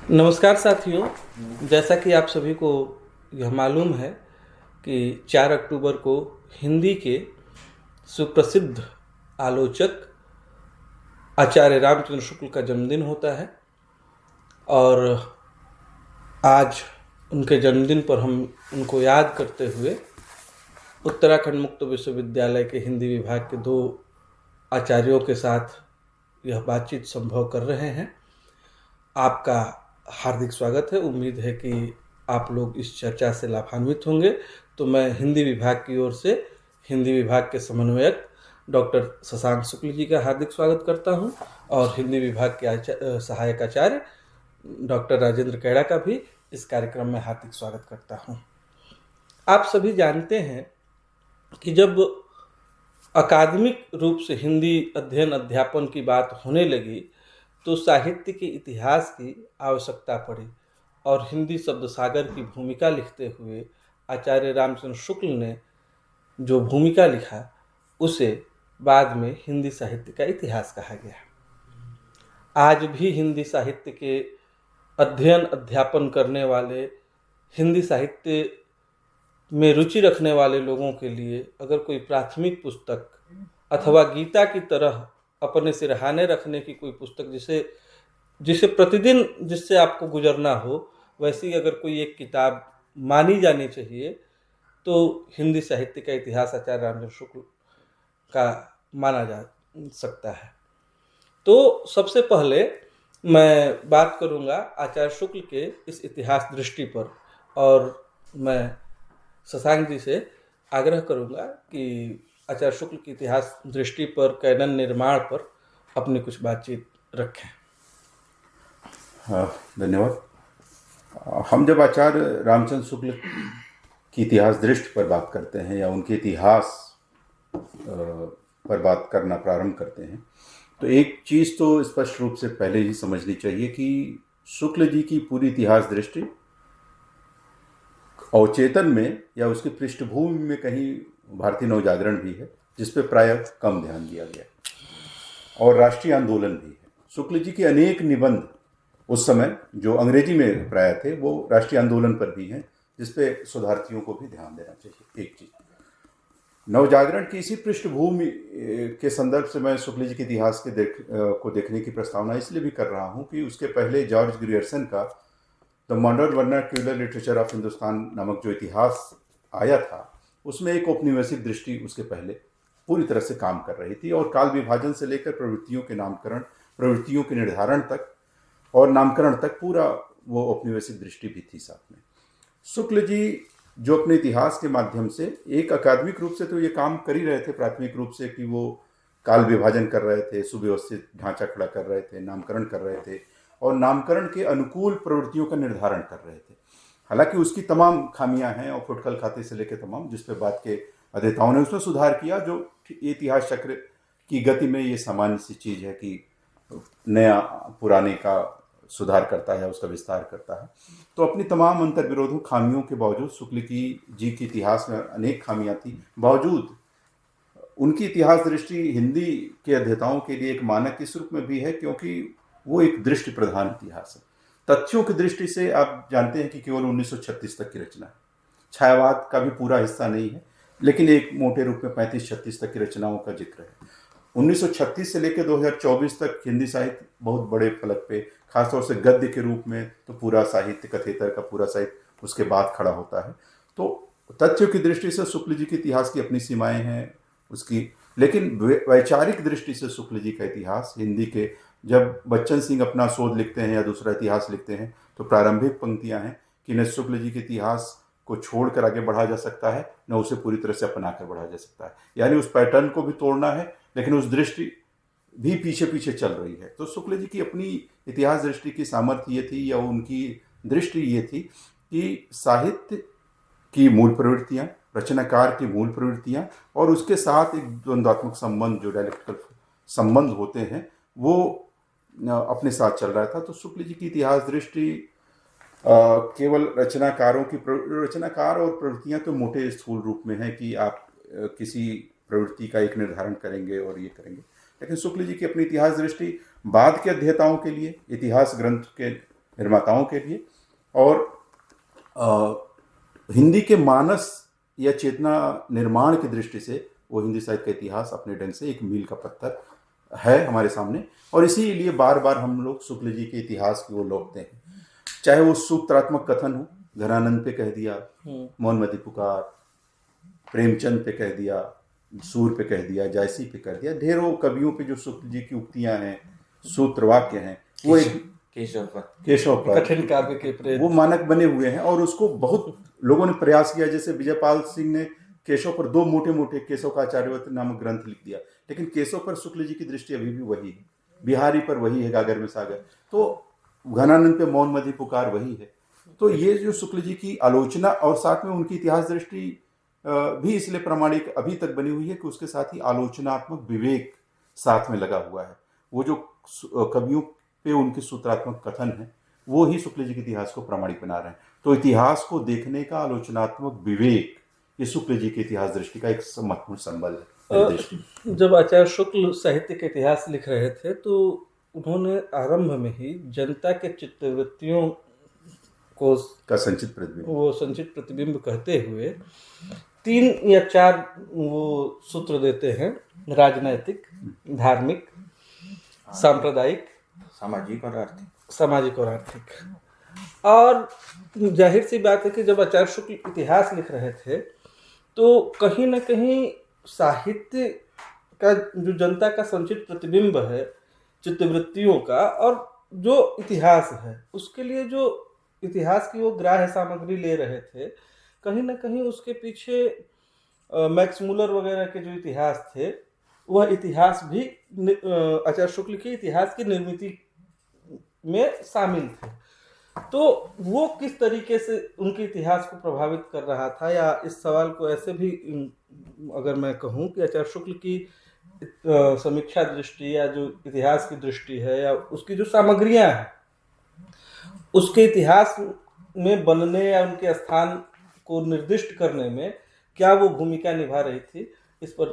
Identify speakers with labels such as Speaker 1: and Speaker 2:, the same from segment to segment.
Speaker 1: नमस्कार साथियों। जैसा कि आप सभी को यह मालूम है कि 4 अक्टूबर को हिंदी के सुप्रसिद्ध आलोचक आचार्य रामचंद्र शुक्ल का जन्मदिन होता है और आज उनके जन्मदिन पर हम उनको याद करते हुए उत्तराखंड मुक्त विश्वविद्यालय के हिंदी विभाग के 2 आचार्यों के साथ यह बातचीत संभव कर रहे हैं। आपका हार्दिक स्वागत है। उम्मीद है कि आप लोग इस चर्चा से लाभान्वित होंगे। तो मैं हिंदी विभाग की ओर से हिंदी विभाग के समन्वयक डॉक्टर शशांक शुक्ल जी का हार्दिक स्वागत करता हूं और हिंदी विभाग के सहायक आचार्य डॉक्टर राजेंद्र कैड़ा का भी इस कार्यक्रम में हार्दिक स्वागत करता हूं। आप सभी जानते हैं कि जब अकादमिक रूप से हिंदी अध्ययन अध्यापन की बात होने लगी तो साहित्य के इतिहास की आवश्यकता पड़ी और हिंदी शब्द सागर की भूमिका लिखते हुए आचार्य रामचंद्र शुक्ल ने जो भूमिका लिखा उसे बाद में हिंदी साहित्य का इतिहास कहा गया। आज भी हिंदी साहित्य के अध्ययन अध्यापन करने वाले, हिंदी साहित्य में रुचि रखने वाले लोगों के लिए अगर कोई प्राथमिक पुस्तक अथवा गीता की तरह अपने सिरहाने रखने की कोई पुस्तक जिसे प्रतिदिन जिससे आपको गुजरना हो, वैसी अगर कोई एक किताब मानी जानी चाहिए तो हिंदी साहित्य का इतिहास आचार्य रामचंद्र शुक्ल का माना जा सकता है। तो सबसे पहले मैं बात करूंगा आचार्य शुक्ल के इस इतिहास दृष्टि पर और मैं शशांक जी से आग्रह करूंगा कि आचार्य शुक्ल की इतिहास दृष्टि पर, कैनन निर्माण पर अपनी कुछ बातचीत रखें।
Speaker 2: धन्यवाद। हम जब आचार्य रामचंद्र शुक्ल की इतिहास दृष्टि पर बात करते हैं या उनके इतिहास पर बात करना प्रारंभ करते हैं तो एक चीज़ तो स्पष्ट रूप से पहले ही समझनी चाहिए कि शुक्ल जी की पूरी इतिहास दृष्टि अवचेतन में या उसकी पृष्ठभूमि में कहीं भारतीय नवजागरण भी है, जिस पे प्रायः कम ध्यान दिया गया, और राष्ट्रीय आंदोलन भी है। शुक्ल जी के अनेक निबंध उस समय जो अंग्रेजी में प्राय थे वो राष्ट्रीय आंदोलन पर भी हैं, जिसपे शोधार्थियों को भी ध्यान देना चाहिए। एक चीज नवजागरण की इसी पृष्ठभूमि के संदर्भ से मैं शुक्ल जी के इतिहास के को देखने की प्रस्तावना इसलिए भी कर रहा हूँ कि उसके पहले जॉर्ज ग्रियर्सन का the modern vernacular literature of Hindustan नामक जो इतिहास आया था, उसमें एक औपनिवेशिक दृष्टि उसके पहले पूरी तरह से काम कर रही थी और काल विभाजन से लेकर प्रवृत्तियों के नामकरण, प्रवृत्तियों के निर्धारण तक और नामकरण तक पूरा वो औपनिवेशिक दृष्टि भी थी साथ में। शुक्ल जी जो अपने इतिहास के माध्यम से एक अकादमिक रूप से तो ये काम कर ही रहे थे, प्राथमिक रूप से, कि वो काल विभाजन कर रहे थे, सुव्यवस्थित ढांचा खड़ा कर रहे थे, नामकरण कर रहे थे और नामकरण के अनुकूल प्रवृत्तियों का निर्धारण कर रहे थे। हालांकि उसकी तमाम खामियां हैं और फुटकल खाते से लेकर तमाम, जिस पे बाद के अध्येताओं ने उसमें सुधार किया, जो इतिहास चक्र की गति में ये सामान्य सी चीज़ है कि नया पुराने का सुधार करता है, उसका विस्तार करता है। तो अपनी तमाम अंतर्विरोधों, खामियों के बावजूद शुक्ल जी के इतिहास में अनेक खामियां थी, बावजूद उनकी इतिहास दृष्टि हिंदी के अध्येताओं के लिए एक मानक इस रूप में भी है क्योंकि वो एक दृष्टि प्रधान इतिहास है। तथ्यों की दृष्टि से आप जानते हैं कि केवल 1936 तक की रचना है, छायावाद का भी पूरा हिस्सा नहीं है, लेकिन एक मोटे रूप में 35-36 तक की रचनाओं का जिक्र है। 1936 से लेकर 2024 तक हिंदी साहित्य बहुत बड़े फलक पे, खासतौर से गद्य के रूप में तो पूरा साहित्य, कथेतर का पूरा साहित्य उसके बाद खड़ा होता है। तो तथ्यों की दृष्टि से शुक्ल जी के इतिहास की अपनी सीमाएं हैं उसकी, लेकिन वैचारिक दृष्टि से शुक्ल जी का इतिहास हिंदी के, जब बच्चन सिंह अपना शोध लिखते हैं या दूसरा इतिहास लिखते हैं तो प्रारंभिक पंक्तियां हैं कि न शुक्ल जी के इतिहास को छोड़कर आगे बढ़ा जा सकता है, न उसे पूरी तरह से अपनाकर बढ़ा जा सकता है। यानी उस पैटर्न को भी तोड़ना है, लेकिन उस दृष्टि भी पीछे पीछे चल रही है। तो शुक्ल जी की अपनी इतिहास दृष्टि की सामर्थ्य ये थी, या उनकी दृष्टि ये थी कि साहित्य की मूल प्रवृत्तियाँ, रचनाकार की मूल प्रवृत्तियाँ और उसके साथ एक द्वंद्वात्मक संबंध, जो डायलेक्टिकल संबंध होते हैं, वो अपने साथ चल रहा था। तो शुक्ल जी की इतिहास दृष्टि केवल रचनाकार और प्रवृत्तियां तो मोटे स्थूल रूप में है कि आप किसी प्रवृत्ति का एक निर्धारण करेंगे और ये करेंगे, लेकिन शुक्ल जी की अपनी इतिहास दृष्टि बाद के अध्येताओं के लिए इतिहास ग्रंथ के निर्माताओं के लिए। और हिंदी के मानस या चेतना निर्माण की दृष्टि से वो हिंदी साहित्य का इतिहास अपने ढंग से एक मील का पत्थर है हमारे सामने। और इसीलिए बार बार हम लोग शुक्ल जी के इतिहास की ओर लौटते हैं, चाहे वो सूत्रात्मक कथन हो, घनानंद पे कह दिया, मौनमती पुकार, प्रेमचंद पे कह दिया, सूर पे कह दिया, जायसी पे कह दिया, ढेरों कवियों पे जो शुक्ल जी की उक्तियां हैं, सूत्र वाक्य हैं, वो एक केशव पर
Speaker 1: कठिन काव्य के प्रेत
Speaker 2: वो मानक बने हुए हैं। और उसको बहुत लोगों ने प्रयास किया, जैसे विजयपाल सिंह ने केशव पर 2 मोटे मोटे केशव का आचार्यवत नामक ग्रंथ लिख दिया, लेकिन केशव पर शुक्ल जी की दृष्टि अभी भी वही है, बिहारी पर वही है, गागर में सागर, तो घनानंद पे मौनमती पुकार वही है। तो ये जो शुक्ल जी की आलोचना और साथ में उनकी इतिहास दृष्टि भी इसलिए प्रामाणिक अभी तक बनी हुई है कि उसके साथ ही आलोचनात्मक विवेक साथ में लगा हुआ है। वो जो कवियों पे उनके सूत्रात्मक कथन है वो ही शुक्ल जी के इतिहास को प्रामाणिक बना रहे हैं। तो इतिहास को देखने का आलोचनात्मक विवेक ये शुक्ल जी के इतिहास दृष्टि का एक महत्वपूर्ण संबल है।
Speaker 1: जब आचार्य शुक्ल साहित्य के इतिहास लिख रहे थे तो उन्होंने आरंभ में ही जनता के चित्तवृत्तियों को
Speaker 2: का संचित
Speaker 1: प्रतिबिंब कहते हुए 3 या 4 वो सूत्र देते हैं, राजनैतिक, धार्मिक, सांप्रदायिक, सामाजिक और आर्थिक। और जाहिर सी बात है कि जब आचार्य शुक्ल इतिहास लिख रहे थे तो कहीं न कहीं साहित्य का जो जनता का संचित प्रतिबिंब है चित्तवृत्तियों का, और जो इतिहास है उसके लिए जो इतिहास की वो ग्राह्य सामग्री ले रहे थे, कहीं न कहीं उसके पीछे मैक्स मूलर वगैरह के जो इतिहास थे वह इतिहास भी आचार्य शुक्ल के इतिहास की निर्मिति में शामिल थे। तो वो किस तरीके से उनके इतिहास को प्रभावित कर रहा था, या इस सवाल को ऐसे भी अगर मैं कहूँ कि आचार्य शुक्ल की समीक्षा दृष्टि या जो इतिहास की दृष्टि है या उसकी जो सामग्रियां हैं उसके इतिहास में बनने या उनके स्थान को निर्दिष्ट करने में क्या वो भूमिका निभा रही थी, इस पर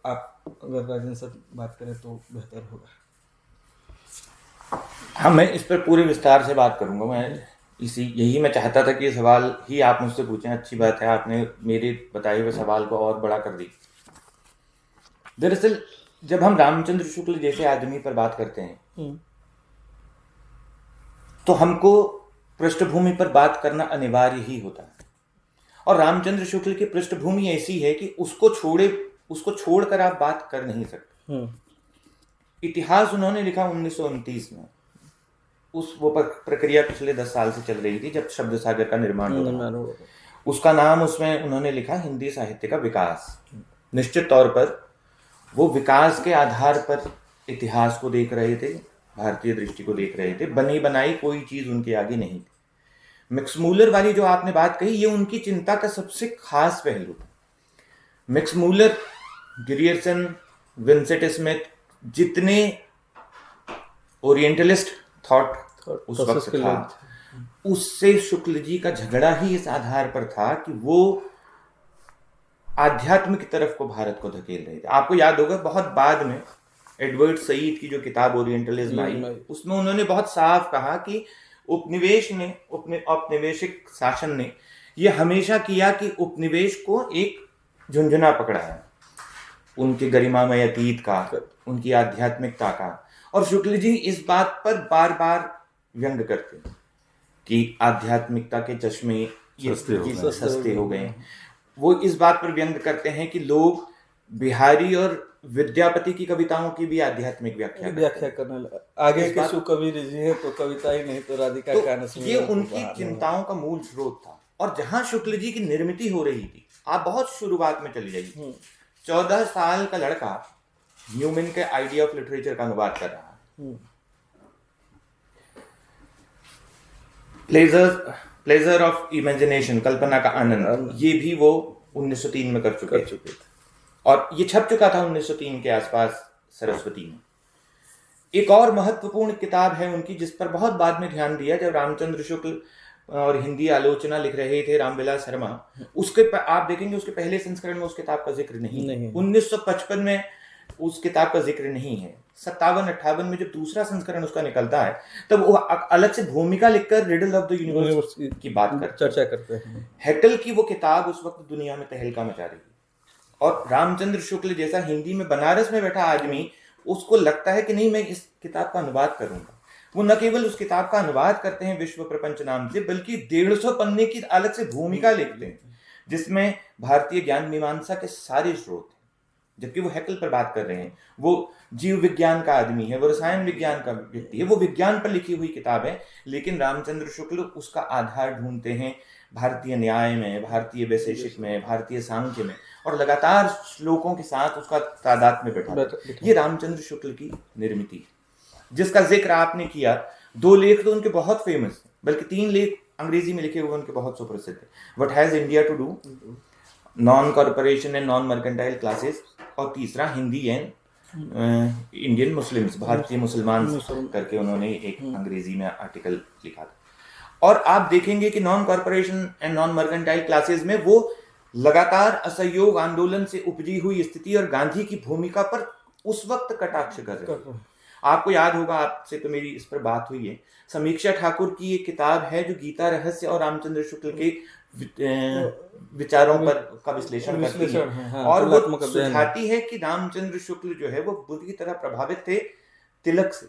Speaker 1: आप अगर राजेंद्र सर बात करें तो बेहतर होगा।
Speaker 3: हाँ, मैं इस पर पूरे विस्तार से बात करूंगा। यही मैं चाहता था कि ये सवाल ही आप मुझसे पूछें। अच्छी बात है, आपने मेरे बताए हुए सवाल को और बड़ा कर दी। दरअसल जब हम रामचंद्र शुक्ल जैसे आदमी पर बात करते हैं तो हमको पृष्ठभूमि पर बात करना अनिवार्य ही होता है। और रामचंद्र शुक्ल की पृष्ठभूमि ऐसी है कि उसको छोड़कर आप बात कर नहीं सकते। इतिहास उन्होंने लिखा 1929 में। वो प्रक्रिया पिछले 10 साल से चल रही थी जब शब्द सागर का निर्माण हुआ। उसका नाम उसमें उन्होंने लिखा हिंदी साहित्य का विकास। निश्चित तौर पर वो विकास के आधार पर इतिहास को देख रहे थे, भारतीय दृष्टि को देख रहे थे। बनी बनाई कोई चीज उनके आगे नहीं थी। मैक्समूलर वाली जो आपने बात कही, ये उनकी चिंता का सबसे खास पहलू था। मैक्समूलर, ग्रियर्सन, विंसेंट स्मिथ, जितने ओरिएंटलिस्ट थॉट उस वक्त था, उससे शुक्ल जी का झगड़ा ही इस आधार पर था कि वो आध्यात्म की तरफ को भारत को धकेल रहे थे। आपको याद होगा बहुत बाद में एडवर्ड सईद की जो किताब ओरिएंटलिज्म आई, उसमें उन्होंने बहुत साफ कहा कि औपनिवेशिक शासन ने यह हमेशा किया कि उपनिवेश को एक झुंझुना पकड़ा है, उनके गरिमामय अतीत का, उनकी आध्यात्मिकता का। और शुक्ल जी इस बात पर बार बार व्यंग करते हैं कि आध्यात्मिकता के चश्मे सस्ते हो गए। वो इस बात पर व्यंग करते हैं कि लोग बिहारी और विद्यापति की कविताओं की भी आध्यात्मिक व्याख्या करने लगे।
Speaker 1: आगे के सुकवि जी हैं तो कविता ही नहीं तो राधिका का
Speaker 3: ये उनकी चिंताओं का मूल स्रोत था। और जहां शुक्ल जी की निर्मिति हो रही थी, आप बहुत शुरुआत में चली जाइए, 14 साल का लड़का न्यूमैन के आइडिया ऑफ लिटरेचर का अनुवाद कर रहा है। प्लेजर ऑफ इमेजिनेशन, कल्पना का आनंद, ये भी वो 1903 में कर चुके थे। और ये छप चुका था 1903 के आसपास सरस्वती में। एक और महत्वपूर्ण किताब है उनकी जिस पर बहुत बाद में ध्यान दिया, जब रामचंद्र शुक्ल और हिंदी आलोचना लिख रहे थे रामविलास शर्मा, उसके आप देखेंगे उसके पहले संस्करण में उस किताब का जिक्र नहीं। 1955 में उस किताब का जिक्र नहीं है। 57-58 में जब दूसरा संस्करण उसका निकलता है, तब वो अलग से भूमिका लिखकर रिडल ऑफ द यूनिवर्स की बात
Speaker 1: चर्चा करते हैं।
Speaker 3: हेकल की वो किताब उस वक्त दुनिया में तहलका मचा रही थी, और रामचंद्र शुक्ल जैसा हिंदी में बनारस में बैठा आदमी, उसको लगता है कि नहीं, मैं इस किताब का अनुवाद करूंगा। वो न केवल उस किताब का अनुवाद करते हैं विश्व प्रपंच नाम से, बल्कि 150 पन्ने की अलग से भूमिका लिखते हैं, जिसमें भारतीय ज्ञान मीमांसा के सारे स्रोत हैं। जबकि वो हेकल पर बात कर रहे हैं, वो जीव विज्ञान का आदमी है, वो रसायन विज्ञान का व्यक्ति है, वो विज्ञान पर लिखी हुई किताब है, लेकिन रामचंद्र शुक्ल उसका आधार ढूंढते हैं भारतीय न्याय में, भारतीय वैशेषिक में, भारतीय सांख्य में, और लगातार श्लोकों के साथ उसका तादाद में बैठा। ये रामचंद्र शुक्ल की निर्मिति है, जिसका जिक्र आपने किया। 2 लेख तो उनके बहुत फेमस हैं, बल्कि 3 लेख अंग्रेजी में लिखे हुए उनके बहुत सुप्रसिद्ध है। What has India to do, non corporation and non mercantile classes, और तीसरा हिंदी एंड इंडियन मुस्लिम्स, भारतीय मुसलमान करके उन्होंने एक अंग्रेजी में आर्टिकल लिखा था। और आप देखेंगे कि non corporation and non mercantile classes में वो लगातार असहयोग आंदोलन से उपजी हुई स्थिति और गांधी की भूमिका पर उस वक्त कटाक्ष कर रहे हैं। आपको याद होगा, आपसे तो मेरी इस पर बात हुई है, समीक्षा ठाकुर की एक किताब है जो गीता रहस्य और रामचंद्र शुक्ल के विचारों पर का विश्लेषण करती है,
Speaker 1: हाँ,
Speaker 3: और वो सुझाती है कि रामचंद्र शुक्ल जो है वो बुरी तरह प्रभावित थे तिलक से,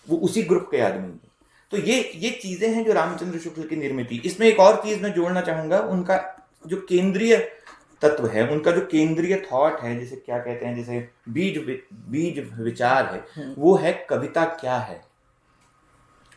Speaker 3: वो उसी ग्रुप के आदमी थे। तो ये चीजें हैं जो रामचंद्र शुक्ल की निर्मित। इसमें एक और चीज मैं जोड़ना चाहूंगा, उनका जो केंद्रीय तत्व है, उनका जो केंद्रीय थॉट है, जैसे क्या कहते हैं, जैसे बीज विचार है, वो है कविता क्या है।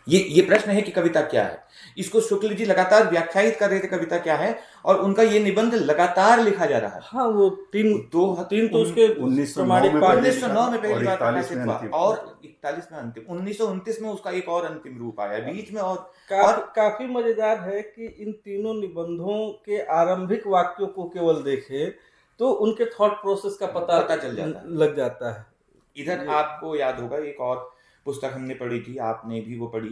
Speaker 3: ये प्रश्न है कि कविता क्या है। इसको शुक्ल जी लगातार व्याख्यायित कर रहे थे कविता क्या है, और उनका ये निबंध लगातार लिखा जा रहा है।
Speaker 1: हाँ, वो तीन तो उसके
Speaker 3: 1909 में पहली बार प्रकाशित हुआ, और 41 में अंतिम, 1929 में उसका एक और अंतिम रूप आया बीच में। और
Speaker 1: काफी मजेदार है कि इन तीनों निबंधों के आरंभिक वाक्यों को केवल देखें तो उनके थॉट प्रोसेस का पता लग जाता है।
Speaker 3: इधर आपको याद होगा, एक और पुस्तक हमने पढ़ी थी, आपने भी वो पढ़ी,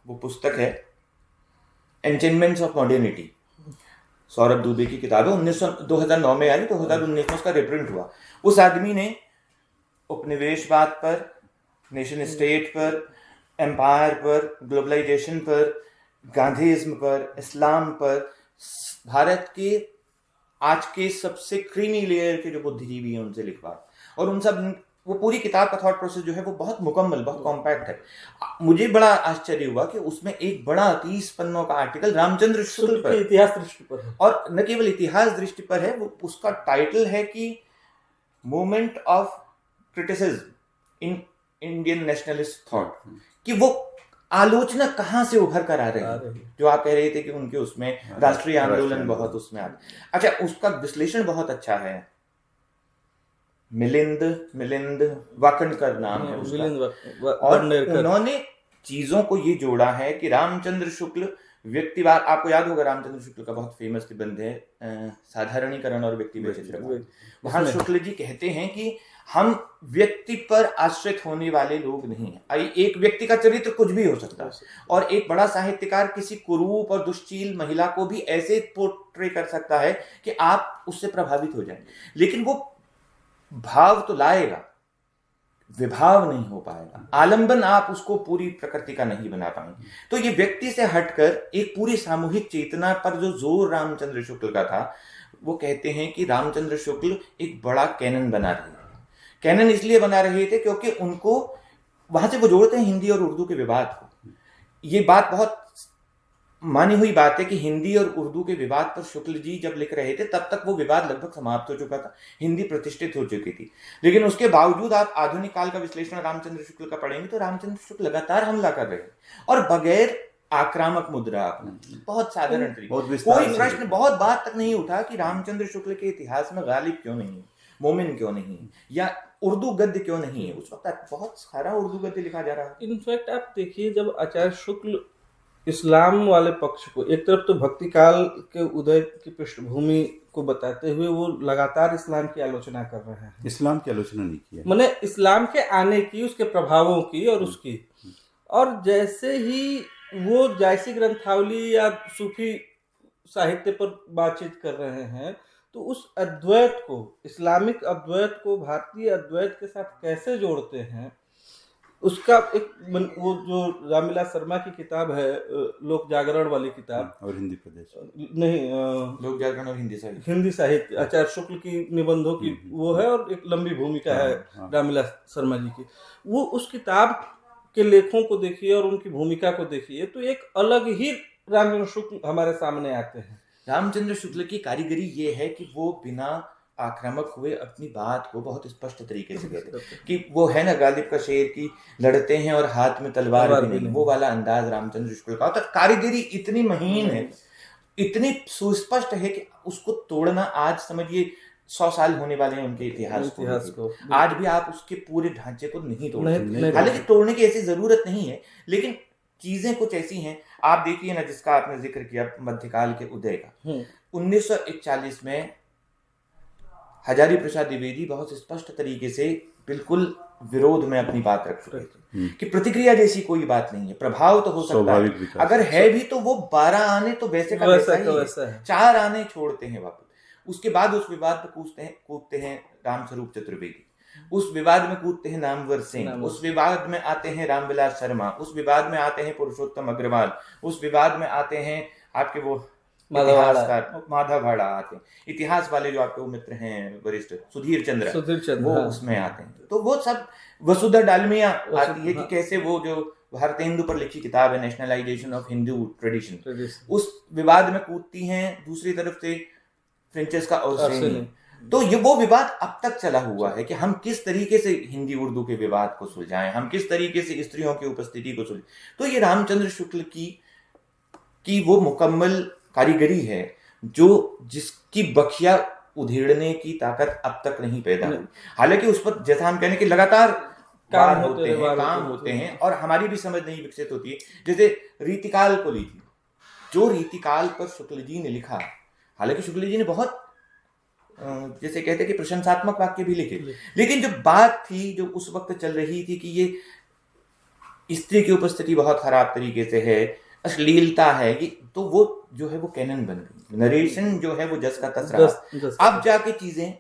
Speaker 3: वो पुस्तक है एंचेनमेंट्स ऑफ मॉडर्निटी, सौरभ दुबे की किताब है, 2009 में आई, 2019 में उसका रिप्रिंट हुआ। उस आदमी ने उपनिवेशवाद पर, नेशन स्टेट पर, एम्पायर पर, ग्लोबलाइजेशन पर, गांधीज्म पर, इस्लाम पर, भारत के आज के सबसे क्रीमी लेयर के जो बुद्धिजीवी हैं उनसे लिखवा, और उन सब वो पूरी किताब का थॉट प्रोसेस जो है वो बहुत मुकम्मल, बहुत कॉम्पैक्ट है। मुझे बड़ा आश्चर्य हुआ कि उसमें एक बड़ा 30 पन्नों का आर्टिकल रामचंद्र शुक्ल पर,
Speaker 1: इतिहास दृष्टि पर है, और
Speaker 3: न केवल इतिहास दृष्टि पर है, वो उसका टाइटल है कि moment of criticism in Indian nationalist thought, कि वो आलोचना कहां से उभर कर आ रही है, जो आप कह रहे थे कि उनके उसमें राष्ट्रीय आंदोलन बहुत उसमें अच्छा, उसका विश्लेषण बहुत अच्छा है। मिलिंद वाकणकर नाम है उसका, और उन्होंने चीजों को ये जोड़ा है कि रामचंद्र शुक्ल व्यक्तिवाद, आपको याद होगा रामचंद्र शुक्ल का बहुत फेमस निबंध है साधारणीकरण और व्यक्ति वैचित्र्यवाद। वहां शुक्ल जी कहते हैं कि हम व्यक्ति पर आश्रित होने वाले लोग नहीं हैं। एक व्यक्ति का चरित्र कुछ भी हो सकता है, और एक बड़ा साहित्यकार किसी कुरूप और दुश्चील महिला को भी ऐसे पोर्ट्रे कर सकता है कि आप उससे प्रभावित हो जाए, लेकिन वो भाव तो लाएगा, विभाव नहीं हो पाएगा, आलंबन आप उसको पूरी प्रकृति का नहीं बना पाएंगे। तो ये व्यक्ति से हटकर एक पूरी सामूहिक चेतना पर जो जोर रामचंद्र शुक्ल का था, वो कहते हैं कि रामचंद्र शुक्ल एक बड़ा कैनन बना रहे थे। कैनन इसलिए बना रहे थे क्योंकि उनको वहां से वो जोड़ते हैं हिंदी और उर्दू के विवाद को। ये बात बहुत मानी हुई बात है कि हिंदी और उर्दू के विवाद पर शुक्ल जी जब लिख रहे थे तब तक वो विवाद लगभग समाप्त हो चुका था, हिंदी प्रतिष्ठित हो चुकी थी, लेकिन उसके बावजूद आप आधुनिक काल का विश्लेषण रामचंद्र शुक्ल का पढ़ेंगे तो रामचंद्र शुक्ल लगातार हमला कर रहे हैं, और बगैर आक्रामक मुद्रा, बहुत साधारण तरीके, कोई प्रश्न बहुत बात तक नहीं उठा कि रामचंद्र शुक्ल के इतिहास में गालिब क्यों नहीं है, मोमिन क्यों नहीं है, या उर्दू गद्य क्यों नहीं है। उस वक्त बहुत सारा उर्दू गद्य लिखा जा रहा है।
Speaker 1: इनफैक्ट आप देखिए, जब आचार्य शुक्ल इस्लाम वाले पक्ष को, एक तरफ तो भक्ति काल के उदय की पृष्ठभूमि को बताते हुए वो लगातार इस्लाम की आलोचना कर रहे हैं,
Speaker 2: इस्लाम की आलोचना नहीं की है,
Speaker 1: मैंने इस्लाम के आने की, उसके प्रभावों की और उसकी, और जैसे ही वो जायसी ग्रंथावली या सूफी साहित्य पर बातचीत कर रहे हैं तो उस अद्वैत को, इस्लामिक अद्वैत को भारतीय अद्वैत के साथ कैसे जोड़ते हैं, उसका वो जो रामविलास शर्मा की किताब है, लोक जागरण वाली किताब,
Speaker 2: और हिंदी प्रदेश
Speaker 1: नहीं,
Speaker 3: लोक जागरण और
Speaker 1: हिंदी साहित्य आचार्य शुक्ल की निबंधों की वो है, और एक लंबी भूमिका है रामविलास शर्मा जी की। वो उस किताब के लेखों को देखिए और उनकी भूमिका को देखिए, तो एक अलग ही रामचंद्र शुक्ल हमारे सामने आते हैं।
Speaker 3: रामचंद्र शुक्ल की कारीगरी ये है कि वो बिना आक्रामक हुए अपनी बात को बहुत स्पष्ट तरीके से कहते हैं कि वो है ना गालिब का शेर की लड़ते हैं और हाथ में तलवार भी नहीं, वो वाला अंदाज रामचंद्र शुक्ल का। तो कारीगरी इतनी महीन है, इतनी सुस्पष्ट है कि उसको तोड़ना, आज समझिए 100 साल होने वाले हैं उनके इतिहास को, आज भी आप उसके पूरे ढांचे को नहीं तोड़ सकते। हालांकि तोड़ने की ऐसी जरूरत नहीं है, लेकिन चीजें कुछ ऐसी हैं। आप देखिए ना, जिसका आपने जिक्र किया मध्यकाल के उदय का, 1941 में हजारी प्रसाद द्विवेदी बहुत स्पष्ट तरीके से बिल्कुल विरोध में अपनी बात रख चुके थे कि प्रतिक्रिया जैसी कोई बात नहीं है, प्रभाव तो हो सकता है, अगर है भी तो वो 12 आने तो वैसे का वैसा ही है, 4 आने छोड़ते हैं वापस। उसके बाद उस विवाद में कूदते हैं रामस्वरूप चतुर्वेदी, उस विवाद में कूदते हैं नामवर सिंह, उस विवाद में आते हैं रामविलास शर्मा, उस विवाद में आते हैं पुरुषोत्तम अग्रवाल, उस विवाद में आते हैं आपके वो माधव भाड़ा आते हैं, इतिहास वाले जो आपके वो मित्र हैं वरिष्ठ सुधीर चंद्र वो उसमें आते हैं। तो वो सब, वसुधा डालमिया आती है कि कैसे वो जो भारतेंदु पर लिखी किताब है नेशनलाइजेशन ऑफ हिंदू ट्रेडिशन, उस विवाद में कूदती हैं। दूसरी तरफ से फ्रेंचेस्का ओर्सेनी। तो ये वो विवाद अब तक चला हुआ है कि हम किस तरीके से हिंदी उर्दू के विवाद को सुलझाएं, हम किस तरीके से स्त्रियों की उपस्थिति को सुलझाएं। तो ये रामचंद्र शुक्ल की वो मुकम्मल कारीगरी है जो जिसकी बखिया उधेड़ने की ताकत अब तक नहीं पैदा हुई। हालांकि उस पर जैसा हम कहने कि लगातार काम होते हैं और हमारी भी समझ नहीं विकसित होती है। जैसे रीतिकाल को लीजिए, जो रीतिकाल पर शुक्ल जी ने लिखा, हालांकि शुक्ल जी ने बहुत जैसे कहते हैं कि प्रशंसात्मक वाक्य भी लिखे, लेकिन जो बात थी जो उस वक्त चल रही थी कि ये स्त्री की उपस्थिति बहुत खराब तरीके से है, अश्लीलता है, ये तो वो जो है वो कैनन बन गई, नरेशन जो है वो जस का तस रहा। अब जाके चीजें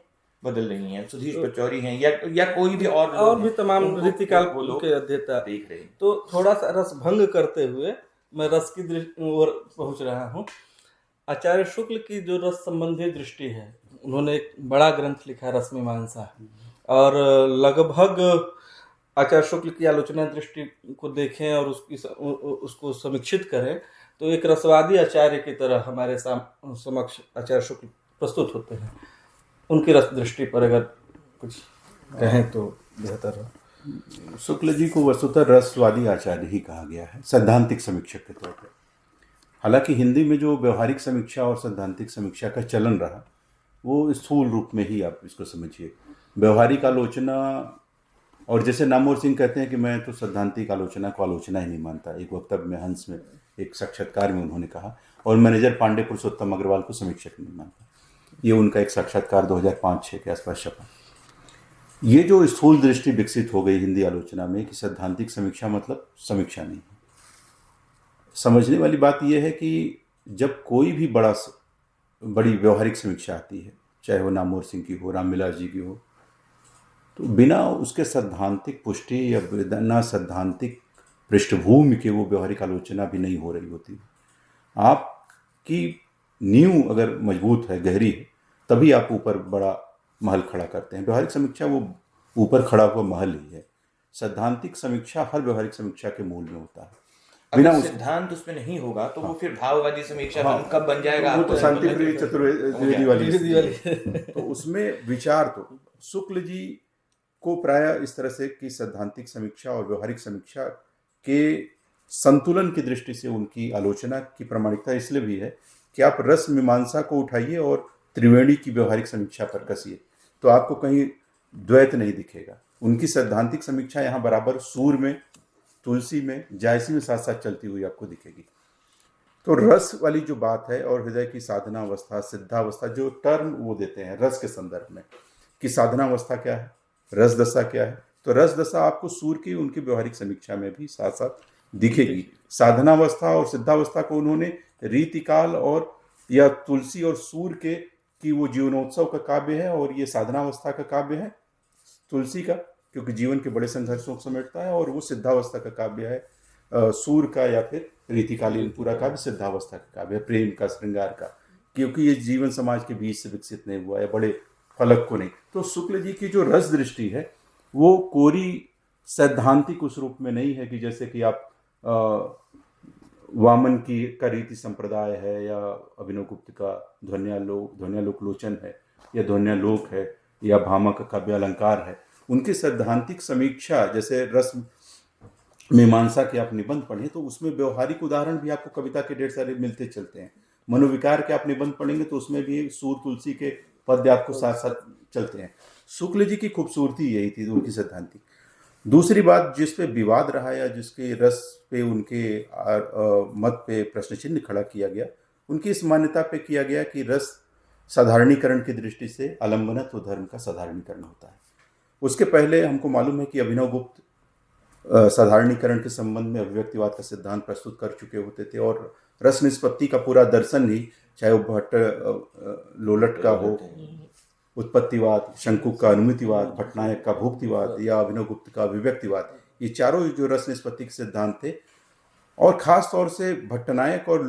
Speaker 3: बदल रही हैं, सुधीर पचौरी हैं या कोई भी और
Speaker 1: भी तमाम रीतिकाल के अध्येता
Speaker 3: देख रहे हैं।
Speaker 1: तो थोड़ा सा रस भंग करते हुए मैं रस की ओर पहुंच रहा हूँ। आचार्य शुक्ल की जो रस संबंधी दृष्टि है, उन्होंने एक बड़ा ग्रंथ लिखा है रश्मिमांसा, और लगभग आचार्य शुक्ल की आलोचना दृष्टि को देखें और उसको समीक्षित करें तो एक रसवादी आचार्य की तरह हमारे समक्ष आचार्य शुक्ल प्रस्तुत होते हैं। उनकी रस दृष्टि पर अगर कुछ कहें तो बेहतर हो।
Speaker 2: शुक्ल जी को वस्तुतः रसवादी आचार्य ही कहा गया है, सैद्धांतिक समीक्षक के तौर पर। हालांकि हिंदी में जो व्यवहारिक समीक्षा और सैद्धांतिक समीक्षा का चलन रहा वो स्थूल रूप में ही आप इसको समझिए। व्यवहारिक आलोचना, और जैसे नामवर सिंह कहते हैं कि मैं तो सैद्धांतिक आलोचना को आलोचना ही नहीं मानता, एक वक्तव्य में हंस में एक साक्षात्कार में उन्होंने कहा, और मैनेजर पांडे पुरुषोत्तम अग्रवाल को समीक्षक नहीं मानता। ये उनका एक साक्षात्कार 2005-06 के आसपास छपा। ये जो स्थूल दृष्टि विकसित हो गई हिंदी आलोचना में कि सैद्धांतिक समीक्षा मतलब समीक्षा नहीं है। समझने वाली बात यह है कि जब कोई भी बड़ी व्यवहारिक समीक्षा आती है, चाहे वो नामवर सिंह की हो, रामविलास जी की हो, तो बिना उसके सैद्धांतिक पुष्टि या बिना सैद्धांतिक पृष्ठभूमि के वो व्यवहारिक आलोचना भी नहीं हो रही होती। आपकी नींव अगर मजबूत है, गहरी है, तभी आप ऊपर बड़ा महल खड़ा करते हैं। व्यवहारिक समीक्षा वो ऊपर खड़ा हुआ महल ही है। सैद्धांतिक समीक्षा हर व्यवहारिक समीक्षा के मूल में होता है।
Speaker 3: बिना सिद्धांत उसमें नहीं होगा तो वो फिर भाववादी समीक्षा कब बन जाएगा?
Speaker 2: वो तो शांति प्रिय चतुर्वेदी वाली। तो उसमें विचार तो शुक्ल जी को प्राय इस तरह से कि सैद्धांतिक समीक्षा और व्यवहारिक समीक्षा के संतुलन की दृष्टि से उनकी आलोचना की प्रामाणिकता इसलिए भी है कि आप रस मीमांसा को उठाइए और त्रिवेणी की व्यवहारिक समीक्षा पर कसिए तो आपको कहीं द्वैत नहीं दिखेगा। उनकी सैद्धांतिक समीक्षा यहाँ बराबर सूर में, तुलसी में, जायसी में साथ साथ चलती हुई आपको दिखेगी। तो रस वाली जो बात है और हृदय की साधनावस्था, सिद्धावस्था, जो टर्म वो देते हैं रस के संदर्भ में कि साधनावस्था क्या है, रस दशा क्या है, तो रस दशा आपको सूर की उनकी व्यवहारिक समीक्षा में भी साथ साथ दिखेगी। साधनावस्था और सिद्धावस्था को उन्होंने रीतिकाल और या तुलसी और सूर के कि वो जीवनोत्सव का काव्य है और ये साधनावस्था का काव्य है तुलसी का, क्योंकि जीवन के बड़े संघर्षों को समेटता है, और वो सिद्धावस्था का काव्य है सूर का, या फिर रीतिकालीन पूरा काव्य सिद्धावस्था का काव्य है, प्रेम का, श्रृंगार का, क्योंकि ये जीवन समाज के बीच से विकसित नहीं हुआ है, बड़े फलक को नहीं। तो शुक्ल जी की जो रस दृष्टि है वो कोरी सैद्धांतिक उस रूप में नहीं है कि जैसे कि आप वामन की का रीति संप्रदाय है, या अभिनव गुप्त का ध्वन्यालोक लोचन है, या ध्वन्यालोक है, या भामा का काव्य अलंकार है, उनकी सैद्धांतिक समीक्षा, जैसे रस मीमांसा के आप निबंध पढ़ें तो उसमें व्यवहारिक उदाहरण भी आपको कविता के ढेर सारे मिलते चलते हैं। मनोविकार के आप निबंध पढ़ेंगे तो उसमें भी सूर तुलसी के पद्य आपको साथ साथ चलते हैं। शुक्ल जी की खूबसूरती यही थी उनकी सैद्धांतिक। दूसरी बात जिस पे विवाद रहा या जिसके रस पे उनके मत पे प्रश्न चिन्ह खड़ा किया गया, उनकी इस मान्यता पे किया गया कि रस साधारणीकरण की दृष्टि से आलम्बनत्व धर्म का साधारणीकरण होता है। उसके पहले हमको मालूम है कि अभिनव गुप्त साधारणीकरण के संबंध में अभिव्यक्तिवाद का सिद्धांत प्रस्तुत कर चुके होते थे, और रस निष्पत्ति का पूरा दर्शन ही, चाहे वो भट्ट लोलट का हो उत्पत्तिवाद, शंकुक का अनुमितिवाद, भट्टनायक का भुक्तिवाद, या अभिनव गुप्त का अभिव्यक्तिवाद, ये चारों जो रस निष्पत्ति के सिद्धांत थे, और खास तौर से भट्टनायक और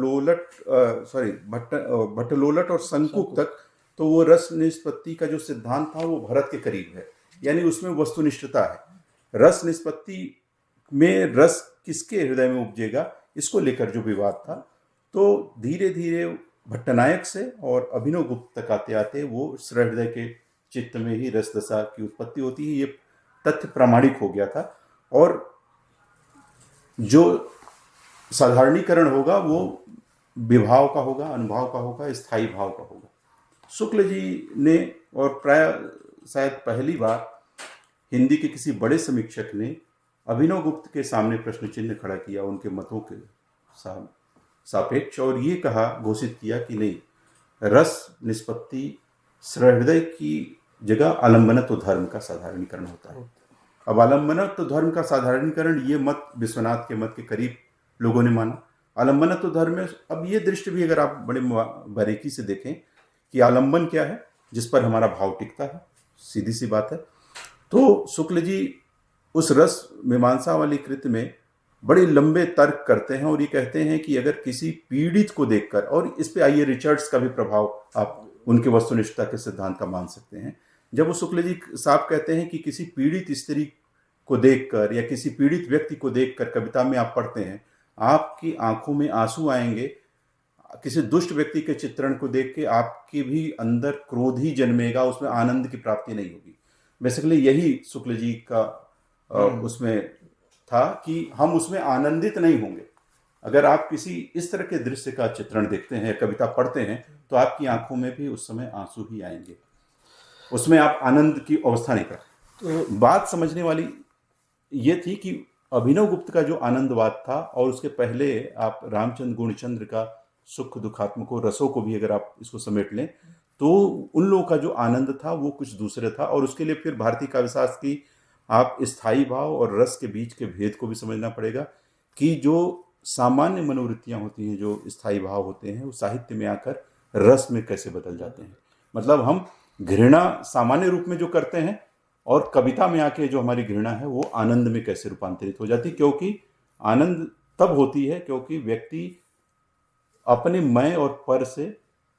Speaker 2: भट्ट लोलट और शंकुक तक, तो वो रस निष्पत्ति का जो सिद्धांत था वो भरत के करीब है, यानी उसमें वस्तुनिष्ठता है। रस निष्पत्ति में रस किसके हृदय में उपजेगा, इसको लेकर जो विवाद था, तो धीरे धीरे भट्टनायक से और अभिनव गुप्त तक आते आते वो सहृदय के चित्त में ही रस दशा की उत्पत्ति होती है, ये तथ्य प्रामाणिक हो गया था। और जो साधारणीकरण होगा वो विभाव का होगा, अनुभाव का होगा, स्थायी भाव का होगा। शुक्ल जी ने, और प्राय शायद पहली बार हिंदी के किसी बड़े समीक्षक ने अभिनव गुप्त के सामने प्रश्न चिन्ह खड़ा किया उनके मतों के सापेक्ष, और ये कहा, घोषित किया कि नहीं, रस निष्पत्ति सहृदय की जगह आलम्बनत्व धर्म का साधारणीकरण होता है। अब आलम्बनत्व धर्म का साधारणीकरण, ये मत विश्वनाथ के मत के करीब लोगों ने माना। आलम्बनत्व धर्म में अब ये दृष्टि भी अगर आप बड़े बारीकी से देखें कि आलम्बन क्या है, जिस पर हमारा भाव टिकता है, सीधी सी बात है। तो शुक्ल जी उस रस मीमांसा वाली कृति में बड़े लंबे तर्क करते हैं, और ये कहते हैं कि अगर किसी पीड़ित को देखकर, और इस पे आइए रिचर्ड्स का भी प्रभाव आप उनके वस्तुनिष्ठता के सिद्धांत का मान सकते हैं, जब वो शुक्ल जी साहब कहते हैं कि किसी पीड़ित स्त्री को देखकर या किसी पीड़ित व्यक्ति को देखकर कविता में आप पढ़ते हैं, आपकी आंखों में आंसू आएंगे, किसी दुष्ट व्यक्ति के चित्रण को देख के आपके भी अंदर क्रोध ही जन्मेगा, उसमें आनंद की प्राप्ति नहीं होगी। बेसिकली यही शुक्ल जी का उसमें था कि हम उसमें आनंदित नहीं होंगे। अगर आप किसी इस तरह के दृश्य का चित्रण देखते हैं, कविता पढ़ते हैं, तो आपकी आंखों में भी उस समय आंसू ही आएंगे, उसमें आप आनंद की अवस्था नहीं कर। तो बात समझने वाली ये थी कि अभिनव गुप्त का जो आनंदवाद था, और उसके पहले आप रामचंद्र गुणचंद्र का सुख दुखात्मक रसों को भी अगर आप इसको समेट लें, तो उन लोगों का जो आनंद था वो कुछ दूसरे था। और उसके लिए फिर भारतीय काव्यशास्त्र की आप स्थायी भाव और रस के बीच के भेद को भी समझना पड़ेगा, कि जो सामान्य मनोवृत्तियां होती हैं, जो स्थायी भाव होते हैं, वो साहित्य में आकर रस में कैसे बदल जाते हैं। मतलब हम घृणा सामान्य रूप में जो करते हैं, और कविता में आके जो हमारी घृणा है वो आनंद में कैसे रूपांतरित हो जाती है। क्योंकि आनंद तब होती है क्योंकि व्यक्ति अपने मैं और पर से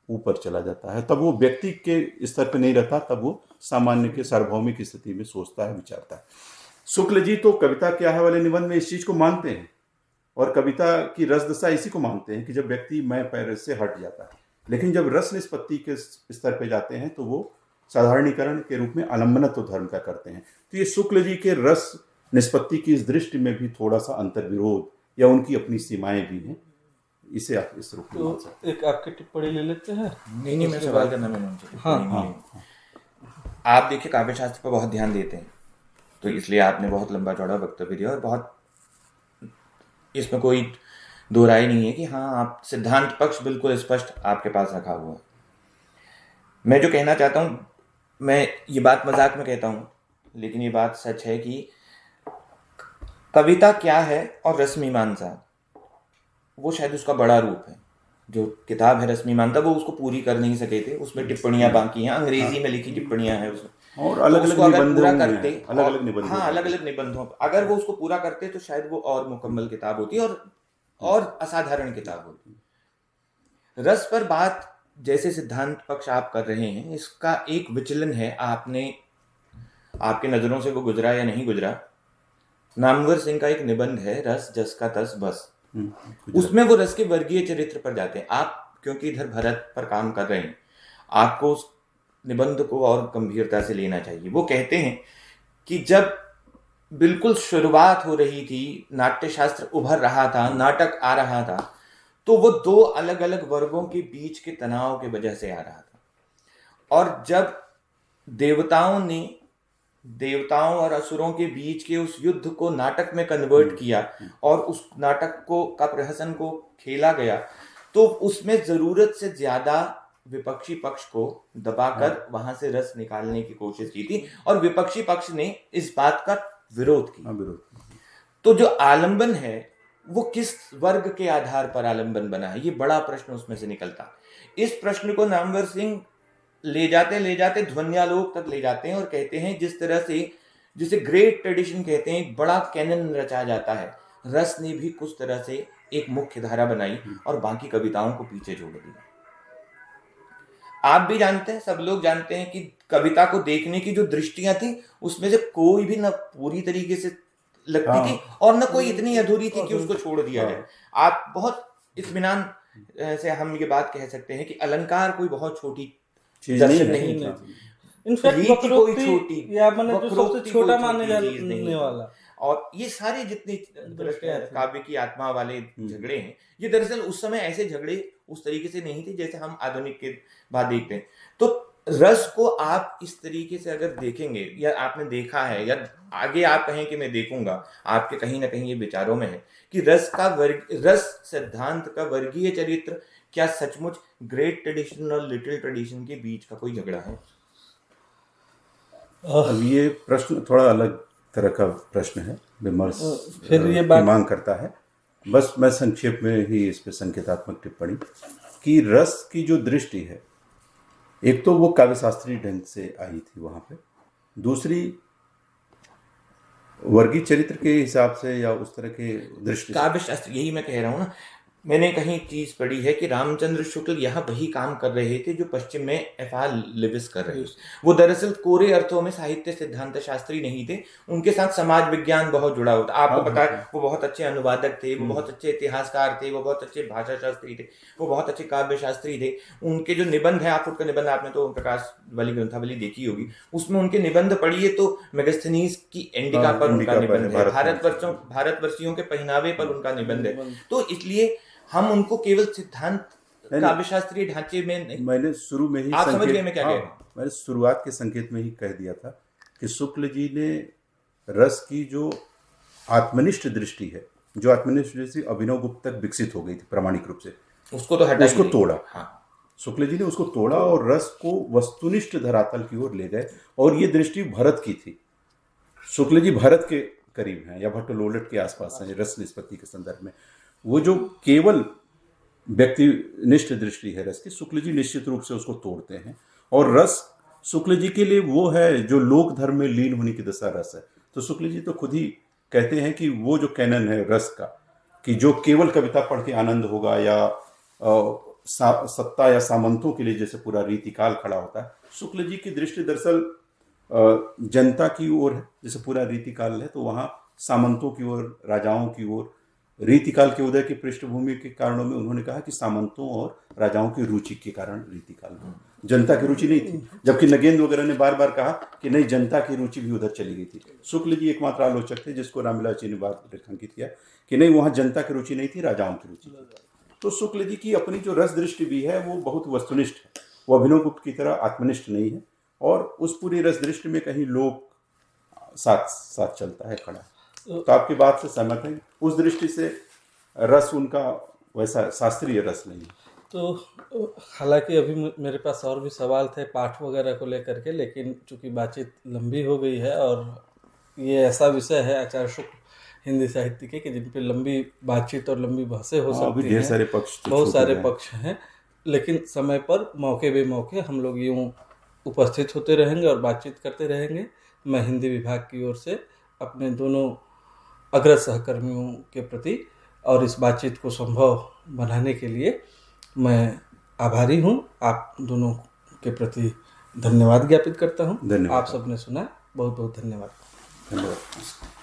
Speaker 2: ऊपर चला जाता है, तब वो व्यक्ति के स्तर पर नहीं रहता, तब वो सामान्य के सार्वभौमिक स्थिति में सोचता है, विचारता है। शुक्ल जी तो कविता क्या है वाले निबंध में इस चीज को मानते हैं, और कविता की रसदशा इसी को मानते हैं कि जब व्यक्ति मैं पैर से हट जाता है। लेकिन जब रस निष्पत्ति के स्तर पर जाते हैं तो वो साधारणीकरण के रूप में आलम्बनत्व धर्म का करते हैं। तो ये शुक्ल जी के रस निष्पत्ति की इस दृष्टि में भी थोड़ा सा अंतर्विरोध या उनकी अपनी सीमाएं भी हैं, इसे आप इस रूप में मान सकते हैं।
Speaker 1: एक आपकी टिप्पणी ले लेते हैं।
Speaker 3: नहीं, मैं सवाल करना मैंने उनसे।
Speaker 1: हाँ।
Speaker 3: आप देखिए काव्य शास्त्र पर बहुत ध्यान देते हैं, तो इसलिए आपने बहुत लंबा चौड़ा वक्तव्य दिया, और बहुत इसमें कोई दो राय नहीं है कि हाँ, आप सिद्धांत पक्ष बिल्कुल स्पष्ट आपके पास रखा हुआ। मैं जो कहना चाहता हूँ, मैं ये बात मजाक में कहता हूँ, लेकिन ये बात सच है कि कविता क्या है और रस मीमांसा वो शायद उसका बड़ा रूप है। जो किताब है रश्मिमानता, वो उसको पूरी कर नहीं सके थे, उसमें टिप्पणियां बाकी हैं, अंग्रेजी में लिखी टिप्पणियां हैं उसमें,
Speaker 2: और
Speaker 3: तो
Speaker 2: अलग अलग
Speaker 3: उसको अगर पूरा
Speaker 2: निबंधों
Speaker 3: करते,
Speaker 2: में अलग अलग निबंध,
Speaker 3: हाँ अलग अलग निबंधों, अगर वो उसको पूरा करते तो शायद वो और मुकम्मल किताब होती और असाधारण किताब होती। रस पर बात जैसे सिद्धांत पक्ष आप कर रहे हैं, इसका एक विचलन है, आपके नजरों से वो गुजरा या नहीं गुजरा, नामवर सिंह का एक निबंध है रस जस का तस बस, उसमें वो रस के वर्गीय चरित्र पर जाते हैं। आप क्योंकि इधर भरत पर काम कर रहे हैं, आपको उस निबंध को और गंभीरता से लेना चाहिए। वो कहते हैं कि जब बिल्कुल शुरुआत हो रही थी, नाट्यशास्त्र उभर रहा था, नाटक आ रहा था, तो वो दो अलग अलग वर्गों के बीच के तनाव के वजह से आ रहा था। और जब देवताओं और असुरों के बीच के उस युद्ध को नाटक में कन्वर्ट किया और उस नाटक को का प्रहसन को खेला गया, तो उसमें जरूरत से ज्यादा विपक्षी पक्ष को दबाकर वहां से रस निकालने की कोशिश की थी, और विपक्षी पक्ष ने इस बात का विरोध किया। तो जो आलंबन है वो किस वर्ग के आधार पर आलंबन बना है, ये बड़ा प्रश्न उसमें से निकलता। इस प्रश्न को नामवर सिंह ले जाते ध्वन्यालोक तक ले जाते हैं और कहते हैं जिस तरह से, जिसे ग्रेट ट्रेडिशन कहते हैं, एक बड़ा कैनन रचा जाता है, रस ने भी कुछ तरह से एक मुख्य धारा बनाई और बाकी कविताओं को पीछे छोड़ दिया। आप भी जानते हैं, सब लोग जानते हैं कि कविता को देखने की जो दृष्टियां थी, उसमें से कोई भी न पूरी तरीके से लगती थी और न कोई इतनी अधूरी थी कि उसको छोड़ दिया जाए। आप बहुत इत्मीनान से हम ये बात कह सकते हैं कि अलंकार कोई बहुत छोटी दर्शन नहीं था,
Speaker 1: इनफैक्ट वक्रोक्ति
Speaker 3: छोटी
Speaker 1: या मतलब जो सबसे छोटा मानने जाने वाला,
Speaker 3: और ये सारे जितने काव्य की आत्मा वाले झगड़े हैं, ये दरअसल उस समय ऐसे झगड़े उस तरीके से नहीं थे जैसे हम आधुनिक के बाद देखते हैं। तो रस को आप इस तरीके से अगर देखेंगे, या आपने देखा है, या आगे आप कहें कि मैं देखूंगा, आपके कहीं ना कहीं ये विचारों में है कि रस सिद्धांत का वर्गीय चरित्र क्या सचमुच ग्रेट ट्रेडिशन और लिटिल ट्रेडिशन के बीच का कोई झगड़ा है?
Speaker 2: अब ये प्रश्न थोड़ा अलग तरह का प्रश्न है, विमर्श
Speaker 1: फिर ये बात
Speaker 2: मांग करता है। बस मैं संक्षेप में ही इस पे संकेतात्मक टिप्पणी कि रस की जो दृष्टि है, एक तो वो काव्यशास्त्रीय ढंग से आई थी वहां पे, दूसरी वर्गीय चरित्र के हिसाब से या उस तरह के दृष्टि,
Speaker 3: काव्यशास्त्र, यही मैं कह रहा हूँ ना, मैंने कहीं चीज पढ़ी है कि रामचंद्र शुक्ल यहाँ वही काम कर रहे थे जो पश्चिम में एफ.आर. लेविस कर रहे थे। वो दरअसल कोरे अर्थों में साहित्य सिद्धांत शास्त्री नहीं थे, उनके साथ समाज विज्ञान बहुत जुड़ा होता। आपको पता है, वो बहुत अच्छे अनुवादक थे, वो बहुत अच्छे इतिहासकार थे, वो बहुत अच्छे भाषा शास्त्री थे, वो बहुत अच्छे काव्य शास्त्री थे। उनके जो निबंध है, आप उनका निबंध आपने तो प्रकाश वाली ग्रंथावली देखी होगी, उसमें उनके निबंध पढ़िए तो मेगास्थनीज की एंडिका पर उनका निबंध है, भारतवर्षियों के पहनावे पर उनका निबंध है। तो इसलिए हम उनको केवल सिद्धांत काव्यशास्त्रीय ढांचे में नहीं,
Speaker 2: मैंने शुरू में ही
Speaker 3: आप समझ गए मैं क्या कह रहा हूं?
Speaker 2: मैंने शुरुआत के संकेत में ही कह दिया था कि शुक्ल जी ने रस की जो आत्मनिष्ठ दृष्टि है, जो आत्मनिष्ठ दृष्टि अभिनव गुप्त तक विकसित हो गई थी प्रामाणिक रूप से,
Speaker 3: उसको तो हटा,
Speaker 2: उसको तोड़ा।
Speaker 3: हाँ,
Speaker 2: शुक्ल जी ने उसको तोड़ा और रस को वस्तुनिष्ठ धरातल की ओर ले गए, और ये दृष्टि भरत की थी। शुक्ल जी भरत के करीब हैं या भट्टलोलट के आसपास हैं रस निष्पत्ति के संदर्भ में। वो जो केवल व्यक्तिनिष्ठ दृष्टि है रस की, शुक्ल जी निश्चित रूप से उसको तोड़ते हैं, और रस शुक्ल जी के लिए वो है जो लोक धर्म में लीन होने की दशा रस है। तो शुक्ल जी तो खुद ही कहते हैं कि वो जो कैनन है रस का, कि जो केवल कविता पढ़ के आनंद होगा, या सत्ता या सामंतों के लिए जैसे पूरा रीतिकाल खड़ा होता है, शुक्ल जी की दृष्टि दरअसल जनता की ओर है। जैसे पूरा रीतिकाल है तो वहाँ सामंतों की ओर, राजाओं की ओर, रीतिकाल के उदय की पृष्ठभूमि के कारणों में उन्होंने कहा कि सामंतों और राजाओं की रुचि के कारण रीतिकाल में, जनता की रुचि नहीं थी। जबकि नगेंद्र वगैरह ने बार बार कहा कि नहीं, जनता की रुचि भी उधर चली गई थी। शुक्ल जी एकमात्र आलोचक थे जिसको रामविलास जी ने बार रेखांकित किया कि नहीं, वहाँ जनता की रुचि नहीं थी, राजाओं की रुचि थी। तो शुक्ल जी की अपनी जो रस दृष्टि भी है वो बहुत वस्तुनिष्ठ है, वो अभिनव गुप्त की तरह आत्मनिष्ठ नहीं है, और उस पूरी रस दृष्टि में कहीं लोक साथ साथ चलता है, खड़ा। तो आपकी बात से सहमत है, उस दृष्टि से रस उनका वैसा शास्त्रीय रस नहीं है।
Speaker 1: तो हालांकि अभी मेरे पास और भी सवाल थे पाठ वगैरह को लेकर के, लेकिन चूंकि बातचीत लंबी हो गई है और ये ऐसा विषय है, आचार्य शुक्ल हिंदी साहित्य के, कि जिन पे लंबी बातचीत और लंबी बहसें हो
Speaker 2: हाँ, अभी
Speaker 1: सकती
Speaker 2: ढेर
Speaker 1: हैं।
Speaker 2: सारे पक्ष तो
Speaker 1: बहुत
Speaker 2: छूट
Speaker 1: सारे
Speaker 2: गए हैं।
Speaker 1: पक्ष हैं, लेकिन समय पर मौके बेमौके हम लोग यूँ उपस्थित होते रहेंगे और बातचीत करते रहेंगे। मैं हिंदी विभाग की ओर से अपने दोनों अग्रज सहकर्मियों के प्रति और इस बातचीत को संभव बनाने के लिए मैं आभारी हूँ। आप दोनों के प्रति धन्यवाद ज्ञापित करता हूँ।
Speaker 2: धन्यवाद।
Speaker 1: आप सबने सुना, बहुत बहुत धन्यवाद।
Speaker 2: धन्यवाद।